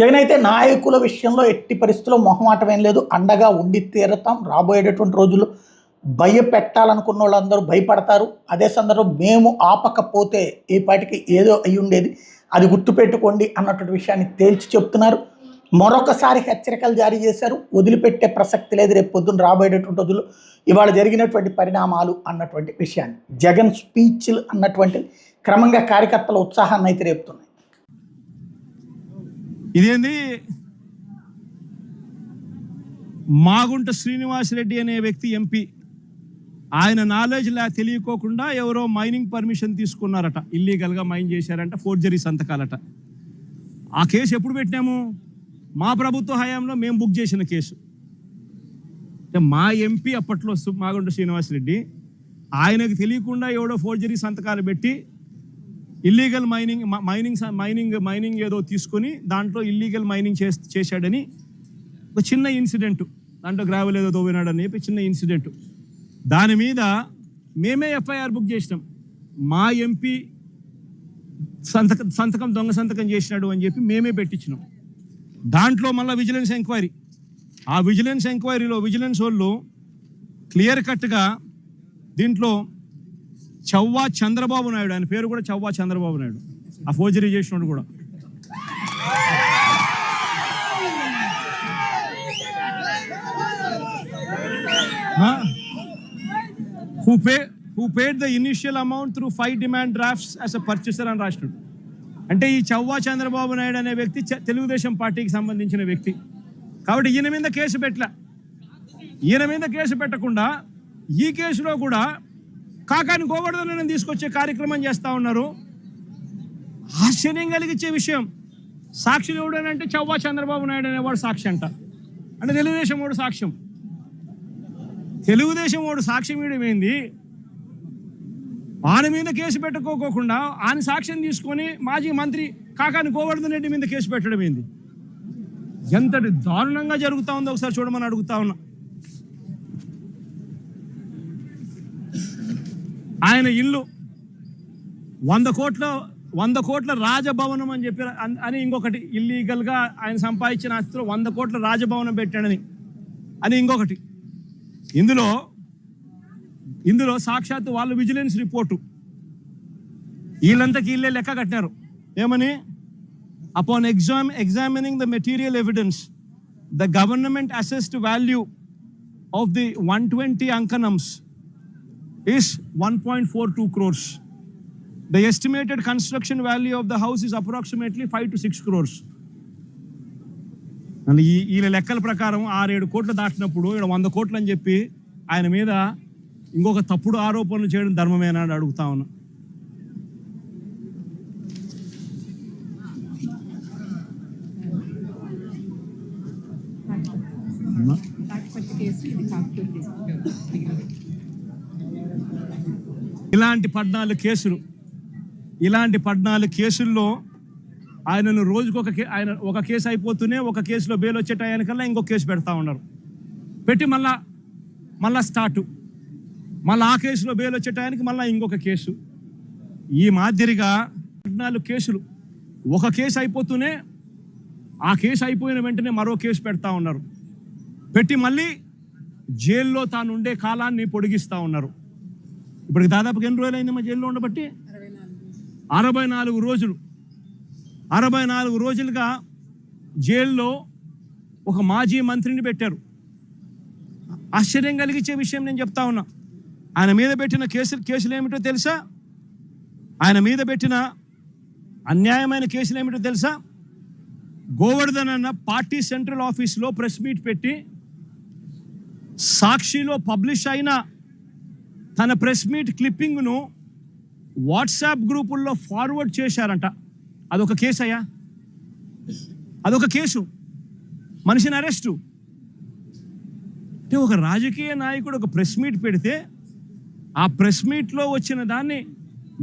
జగన్ అయితే నాయకుల విషయంలో ఎట్టి పరిస్థితుల్లో మొహమాటం ఏం లేదు, అండగా ఉండి తీరతాం. రాబోయేటటువంటి రోజుల్లో భయపెట్టాలనుకున్న వాళ్ళందరూ భయపడతారు. అదే సందర్భం మేము ఆపకపోతే ఈ పాటికి ఏదో అయి ఉండేది, అది గుర్తుపెట్టుకోండి అన్నటువంటి విషయాన్ని తేల్చి చెప్తున్నారు. మరొకసారి హెచ్చరికలు జారీ చేశారు. వదిలిపెట్టే ప్రసక్తి లేదు రేపు పొద్దున్న రాబోయేటటువంటి రోజుల్లో ఇవాళ జరిగినటువంటి పరిణామాలు అన్నటువంటి విషయాన్ని. జగన్ స్పీచ్లు అన్నటువంటి క్రమంగా కార్యకర్తల ఉత్సాహాన్ని అయితే రేపుతున్నాయి. ఇదేంది, మాగుంట శ్రీనివాసరెడ్డి అనే వ్యక్తి ఎంపీ, ఆయన నాలెడ్జ్ తెలియకోకుండా ఎవరో మైనింగ్ పర్మిషన్ తీసుకున్నారట, ఇల్లీగల్గా మైన్ చేశారంట, ఫోర్జరీ సంతకాలట. ఆ కేసు ఎప్పుడు పెట్టినాము? మా ప్రభుత్వ హయాంలో మేము బుక్ చేసిన కేసు. మా ఎంపీ అప్పట్లో మాగుంట శ్రీనివాసరెడ్డి, ఆయనకు తెలియకుండా ఎవడో ఫోర్జరీ సంతకాలు పెట్టి ఇల్లీగల్ మైనింగ్ ఏదో తీసుకొని దాంట్లో ఇల్లీగల్ మైనింగ్ చేశాడని ఒక చిన్న ఇన్సిడెంట్, దాంట్లో గ్రావెల్ ఏదో తోవినాడని చెప్పి చిన్న ఇన్సిడెంట్, దాని మీద మేమే ఎఫ్ఐఆర్ బుక్ చేసినాం. మా ఎంపీ సంతకం దొంగ సంతకం చేసినాడు అని చెప్పి మేమే పెట్టించినాం. దాంట్లో మళ్ళీ విజిలెన్స్ ఎంక్వైరీ, ఆ విజిలెన్స్ ఎంక్వైరీలో విజిలెన్స్ వాళ్ళు క్లియర్ కట్గా దీంట్లో చవ్వా చంద్రబాబు నాయుడు, ఆయన పేరు కూడా చవ్వా చంద్రబాబు నాయుడు, ఆ ఫోర్జరీ చేసినోడు కూడా, who paid the initial amount through 5 demand drafts as a purchaser అని రాసినాడు. అంటే ఈ చవ్వా చంద్రబాబు నాయుడు అనే వ్యక్తి తెలుగుదేశం పార్టీకి సంబంధించిన వ్యక్తి కాబట్టి ఈయన మీద కేసు పెట్టలే. ఈయన మీద కేసు పెట్టకుండా ఈ కేసులో కూడా కాకాని గోవర్ధనని తీసుకొచ్చే కార్యక్రమం చేస్తూ ఉన్నారు. ఆశ్చర్యం కలిగించే విషయం, సాక్షి ఎవడనంటే చవ్వా చంద్రబాబు నాయుడు అనేవాడు సాక్షి అంట. అంటే తెలుగుదేశం వాడు సాక్ష్యం, తెలుగుదేశం వాడు సాక్ష్యం ఏంది? ఆయన మీద కేసు పెట్టుకోకుండా ఆయన సాక్ష్యం తీసుకొని మాజీ మంత్రి కాకాని గోవర్ధన్ రెడ్డి మీద కేసు పెట్టడం ఏంది? ఎంతటి దారుణంగా జరుగుతూ ఉందో ఒకసారి చూడమని అడుగుతా ఉన్నా. ఆయన ఇల్లు 100 కోట్ల రాజభవనం అని చెప్పి అని ఇంకొకటి, ఇల్లీగల్గా ఆయన సంపాదించిన ఆస్తిలో 100 కోట్ల రాజభవనం పెట్టాడని అని ఇంకొకటి. ఇందులో సాక్షాత్తు వాళ్ళ విజిలెన్స్ రిపోర్టు వీళ్ళంతకి వీళ్ళే లెక్క కట్టినారు. ఏమని? Upon examining the material evidence, the government assessed value of the 120 అంకనమ్స్ is 1.42 crores. The estimated construction value of the house is approximately 5 to 6 crores. And ఈ లెక్కల ప్రకారం 6-7 కోట్లు దాటినప్పుడు ఇక్కడ 100 కోట్లు అని చెప్పి ఆయన మీద ఇంకొక తప్పుడు ఆరోపణలు చేయడం ధర్మమేనా అని అడుగుతా ఉన్నా. ఇలాంటి 14 కేసుల్లో ఆయనను రోజుకొక ఆయన ఒక కేసు అయిపోతూనే ఒక కేసులో బెయిల్ వచ్చే టయానికల్లా ఇంకొక కేసు పెడతా ఉన్నారు. పెట్టి మళ్ళా స్టార్టు, మళ్ళీ ఆ కేసులో బెయిల్ వచ్చే టయానికి మళ్ళీ ఇంకొక కేసు. ఈ మాదిరిగా 14 కేసులు, ఒక కేసు అయిపోతూనే ఆ కేసు అయిపోయిన వెంటనే మరో కేసు పెడతా ఉన్నారు. పెట్టి మళ్ళీ జైల్లో తాను ఉండే కాలాన్ని పొడిగిస్తూ ఉన్నారు. ఇప్పటికి దాదాపుగా ఎన్ని రోజులు అయింది మా జైల్లో ఉండబట్టి? 64 రోజులు. 64 రోజులుగా జైల్లో ఒక మాజీ మంత్రిని పెట్టారు. ఆశ్చర్యం కలిగించే విషయం నేను చెప్తా ఉన్నా. ఆయన మీద పెట్టిన కేసులు ఏమిటో తెలుసా? ఆయన మీద పెట్టిన అన్యాయమైన కేసులు ఏమిటో తెలుసా? గోవర్ధన్ అన్న పార్టీ సెంట్రల్ ఆఫీస్లో ప్రెస్ మీట్ పెట్టి సాక్షిలో పబ్లిష్ అయిన తన ప్రెస్ మీట్ క్లిప్పింగ్ను వాట్సాప్ గ్రూపుల్లో ఫార్వర్డ్ చేశారంట. అదొక కేసు అయ్యా, అదొక కేసు. మనిషిని అరెస్టు. అంటే ఒక రాజకీయ నాయకుడు ఒక ప్రెస్ మీట్ పెడితే ఆ ప్రెస్ మీట్లో వచ్చిన దాన్ని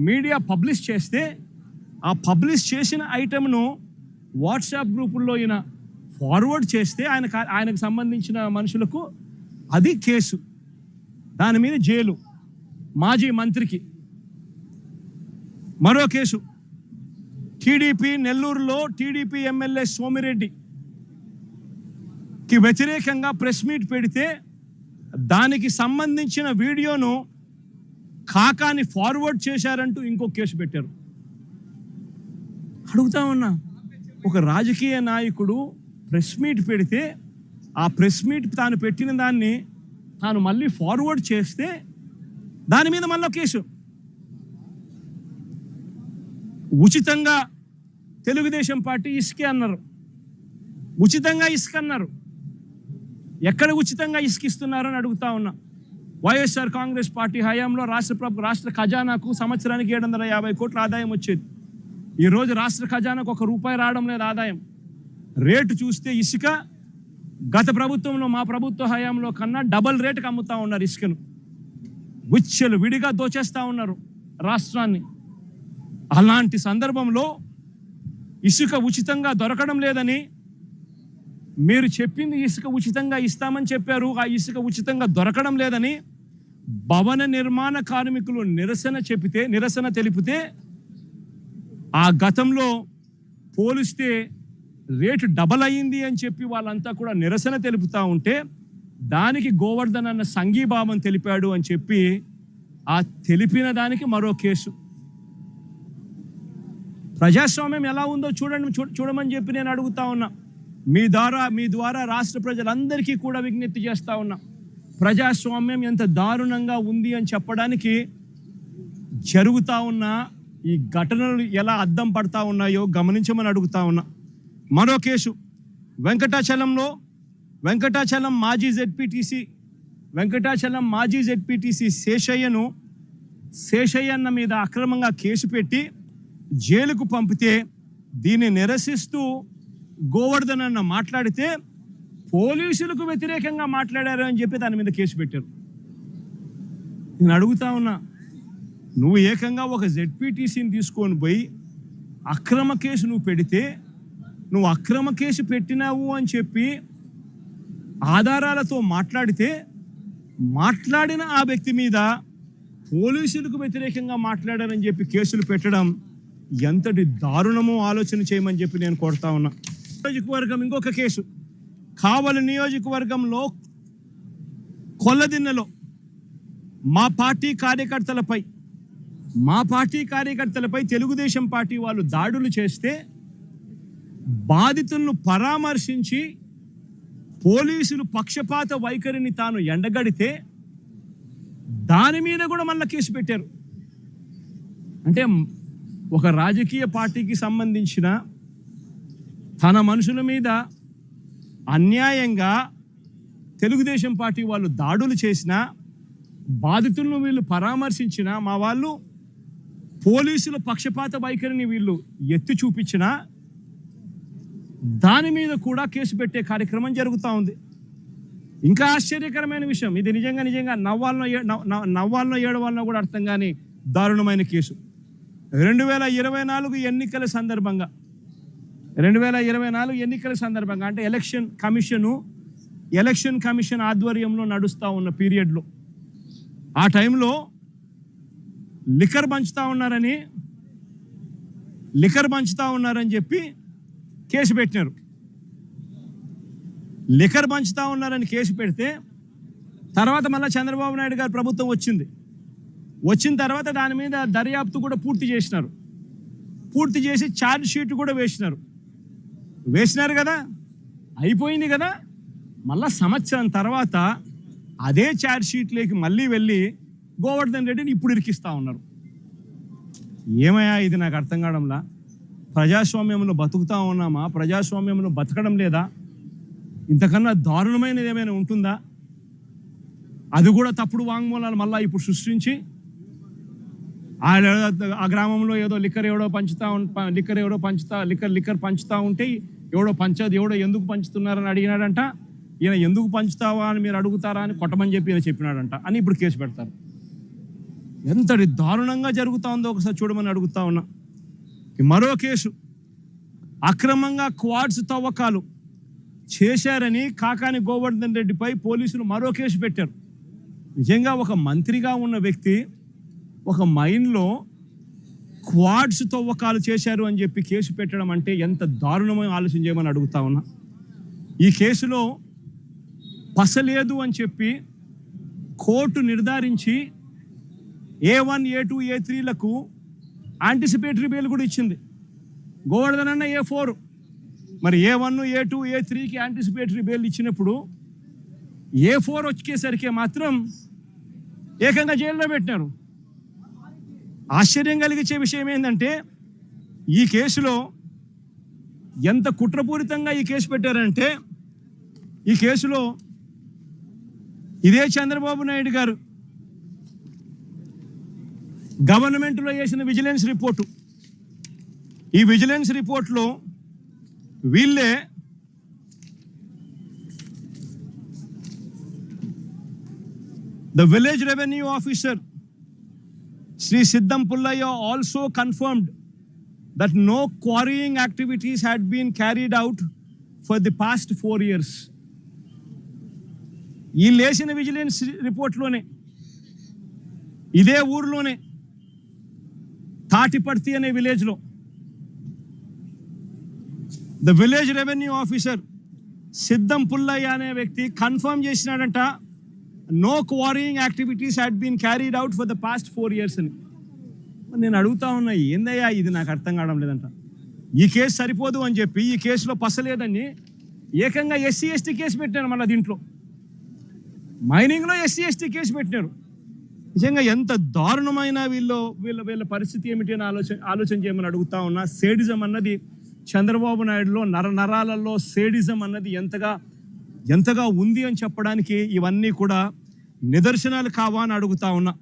మీడియా పబ్లిష్ చేస్తే ఆ పబ్లిష్ చేసిన ఐటెంను వాట్సాప్ గ్రూపుల్లో ఈయన ఫార్వర్డ్ చేస్తే ఆయనకు సంబంధించిన మనుషులకు అది కేసు. దాని మీద జైలు. మాజీ మంత్రికి మరో కేసు. టీడీపీ నెల్లూరులో టీడీపీ ఎమ్మెల్యే సోమిరెడ్డికి వ్యతిరేకంగా ప్రెస్ మీట్ పెడితే దానికి సంబంధించిన వీడియోను కాకాని ఫార్వర్డ్ చేశారంటూ ఇంకో కేసు పెట్టారు. అడుగుతా ఉన్నా, ఒక రాజకీయ నాయకుడు ప్రెస్ మీట్ పెడితే ఆ ప్రెస్ మీట్ తాను పెట్టిన దాన్ని తాను మళ్ళీ ఫార్వర్డ్ చేస్తే దాని మీద మళ్ళీ కేసు. ఉచితంగా తెలుగుదేశం పార్టీ ఇసుకే అన్నారు, ఉచితంగా ఇసుక అన్నారు. ఎక్కడ ఉచితంగా ఇసుకిస్తున్నారు అని అడుగుతా ఉన్నా. వైఎస్ఆర్ కాంగ్రెస్ పార్టీ హయాంలో రాష్ట్ర ఖజానాకు సంవత్సరానికి 750 కోట్ల ఆదాయం వచ్చేది. ఈరోజు రాష్ట్ర ఖజానాకు ₹1 రావడం లేదు ఆదాయం. రేటు చూస్తే ఇసుక గత ప్రభుత్వంలో మా ప్రభుత్వ హయాంలో కన్నా డబల్ రేటుకి అమ్ముతా ఉన్నారు ఇసుకను. గుచ్చెలు విడిగా దోచేస్తూ ఉన్నారు రాష్ట్రాన్ని. అలాంటి సందర్భంలో ఇసుక ఉచితంగా దొరకడం లేదని, మీరు చెప్పింది ఇసుక ఉచితంగా ఇస్తామని చెప్పారు, ఆ ఇసుక ఉచితంగా దొరకడం లేదని భవన నిర్మాణ కార్మికులు నిరసన తెలిపితే ఆ గతంలో పోలిస్తే రేటు డబల్ అయ్యింది అని చెప్పి వాళ్ళంతా కూడా నిరసన తెలుపుతూ ఉంటే దానికి గోవర్ధన్ అన్న సంఘీభావం తెలిపాడు అని చెప్పి ఆ తెలిపిన దానికి మరో కేసు. ప్రజాస్వామ్యం ఎలా ఉందో చూడమని చెప్పి నేను అడుగుతా ఉన్నా. మీ ద్వారా రాష్ట్ర ప్రజలందరికీ కూడా విజ్ఞప్తి చేస్తా ఉన్నా. ప్రజాస్వామ్యం ఎంత దారుణంగా ఉంది అని చెప్పడానికి జరుగుతూ ఉన్న ఈ ఘటనలు ఎలా అద్దం పడతా ఉన్నాయో గమనించమని అడుగుతా ఉన్నా. మరో కేసు వెంకటాచలం మాజీ జెడ్పీటీసీ శేషయ్యన్న మీద అక్రమంగా కేసు పెట్టి జైలుకు పంపితే దీన్ని నిరసిస్తూ గోవర్ధన్ అన్న మాట్లాడితే పోలీసులకు వ్యతిరేకంగా మాట్లాడారు అని చెప్పి దాని మీద కేసు పెట్టారు. నేను అడుగుతా ఉన్నా, నువ్వు ఏకంగా ఒక జెడ్పీటీసీని తీసుకొని పోయి అక్రమ కేసు నువ్వు పెడితే, నువ్వు అక్రమ కేసు పెట్టినావు అని చెప్పి ఆధారాలతో మాట్లాడిన ఆ వ్యక్తి మీద పోలీసులకు వ్యతిరేకంగా మాట్లాడారని చెప్పి కేసులు పెట్టడం ఎంతటి దారుణమో ఆలోచన చేయమని చెప్పి నేను కోరుతా ఉన్నా. నియోజకవర్గం ఇంకొక కేసు, కావలి నియోజకవర్గంలో కొల్లదిన్నెలో మా పార్టీ కార్యకర్తలపై తెలుగుదేశం పార్టీ వాళ్ళు దాడులు చేస్తే బాధితులను పరామర్శించి పోలీసులు పక్షపాత వైఖరిని తాను ఎండగడితే దాని మీద కూడా మళ్ళీ కేసు పెట్టారు. అంటే ఒక రాజకీయ పార్టీకి సంబంధించిన తన మనుషుల మీద అన్యాయంగా తెలుగుదేశం పార్టీ వాళ్ళు దాడులు చేసినా, బాధితులను వీళ్ళు పరామర్శించినా, మా వాళ్ళు పోలీసుల పక్షపాత వైఖరిని వీళ్ళు ఎత్తి చూపించినా దాని మీద కూడా కేసు పెట్టే కార్యక్రమం జరుగుతూ ఉంది. ఇంకా ఆశ్చర్యకరమైన విషయం, ఇది నిజంగా నవ్వాలనో ఏడవాలనో కూడా అర్థం కాని దారుణమైన కేసు. 2024 ఎన్నికల సందర్భంగా అంటే ఎలక్షన్ కమిషన్ ఆధ్వర్యంలో నడుస్తూ ఉన్న పీరియడ్లో ఆ టైంలో లిక్కర్ పంచుతా ఉన్నారని చెప్పి కేసు పెట్టినారు. లిక్కర్ పంచుతా ఉన్నారని కేసు పెడితే తర్వాత మళ్ళీ చంద్రబాబు నాయుడు గారి ప్రభుత్వం వచ్చిన తర్వాత దాని మీద దర్యాప్తు కూడా పూర్తి చేసి ఛార్జ్ షీట్ కూడా వేసినారు కదా, అయిపోయింది కదా. మళ్ళా సంవత్సరం తర్వాత అదే ఛార్జ్ షీట్లోకి మళ్ళీ వెళ్ళి గోవర్ధన్ రెడ్డిని ఇప్పుడు ఇరికిస్తూ ఉన్నారు. ఏమయ్యా ఇది నాకు అర్థం కావడంలా. ప్రజాస్వామ్యంలో బతుకుతా ఉన్నామా? ప్రజాస్వామ్యంలో బతకడం లేదా? ఇంతకన్నా దారుణమైనది ఏమైనా ఉంటుందా? అది కూడా తప్పుడు వాంగ్మూలాలు మళ్ళీ ఇప్పుడు సృష్టించి ఆ గ్రామంలో ఏదో లిక్కర్ పంచుతా ఉంటే ఎవడో ఎందుకు పంచుతున్నారని అడిగినాడంట. ఈయన ఎందుకు పంచుతావా అని మీరు అడుగుతారా అని కొట్టమని చెప్పి ఈయన చెప్పినాడంట అని ఇప్పుడు కేసు పెడతారు. ఎంతటి దారుణంగా జరుగుతూ ఉందో ఒకసారి చూడమని అడుగుతా ఉన్నా. మరో కేసు, అక్రమంగా క్వాడ్స్ తవ్వకాలు చేశారని కాకాని గోవర్ధన్ రెడ్డిపై పోలీసులు మరో కేసు పెట్టారు. నిజంగా ఒక మంత్రిగా ఉన్న వ్యక్తి ఒక మైన్లో క్వాడ్స్ తవ్వకాలు చేశారు అని చెప్పి కేసు పెట్టడం అంటే ఎంత దారుణమైన ఆలోచన చేయమని అడుగుతా ఉన్నా. ఈ కేసులో పసలేదు అని చెప్పి కోర్టు నిర్ధారించి A1, A2, A3లకు యాంటిసిపేటరీ బెయిల్ కూడా ఇచ్చింది. గోవర్ధన్ అన్న A4. మరి A1, A2, A3కి యాంటిసిపేటరీ బెయిల్ ఇచ్చినప్పుడు A4 వచ్చేసరికి మాత్రం ఏకంగా జైల్లో పెట్టినారు. ఆశ్చర్యం కలిగించే విషయం ఏంటంటే ఈ కేసులో ఎంత కుట్రపూరితంగా ఈ కేసు పెట్టారంటే, ఈ కేసులో ఇదే చంద్రబాబు నాయుడు గారు గవర్నమెంట్లో చేసిన విజిలెన్స్ రిపోర్టు, ఈ విజిలెన్స్ రిపోర్ట్లో వీళ్ళే the village revenue officer Sri Siddam Pullaya also confirmed that no quarrying activities had been carried out for the past 4 years. ఈ లేచిన విజిలెన్స్ రిపోర్ట్లోనే ఇదే ఊర్లోనే తాటిపర్తి అనే విలేజ్లో ద విలేజ్ రెవెన్యూ ఆఫీసర్ సిద్ధం పుల్లయ్య అనే వ్యక్తి కన్ఫర్మ్ చేసినాడంట, no quarrying activities had been carried out for the past 4 years అని. నేను అడుగుతా ఉన్నా, ఏందయ్యా ఇది, నాకు అర్థం కావడం లేదంట. ఈ కేసు సరిపోదు అని చెప్పి ఈ కేసులో పసలేదని ఏకంగా SC ST కేసు పెట్టారు. మళ్ళీ దీంట్లో మైనింగ్లో SC ST కేసు పెట్టినారు. నిజంగా ఎంత దారుణమైన వీళ్ళ పరిస్థితి ఏమిటి అని ఆలోచన చేయమని అడుగుతా ఉన్నా. సేడిజం అన్నది చంద్రబాబు నాయుడులో నరాలలో సేడిజం అన్నది ఎంతగా ఉంది అని చెప్పడానికి ఇవన్నీ కూడా నిదర్శనాలు కావా అని అడుగుతా ఉన్నా.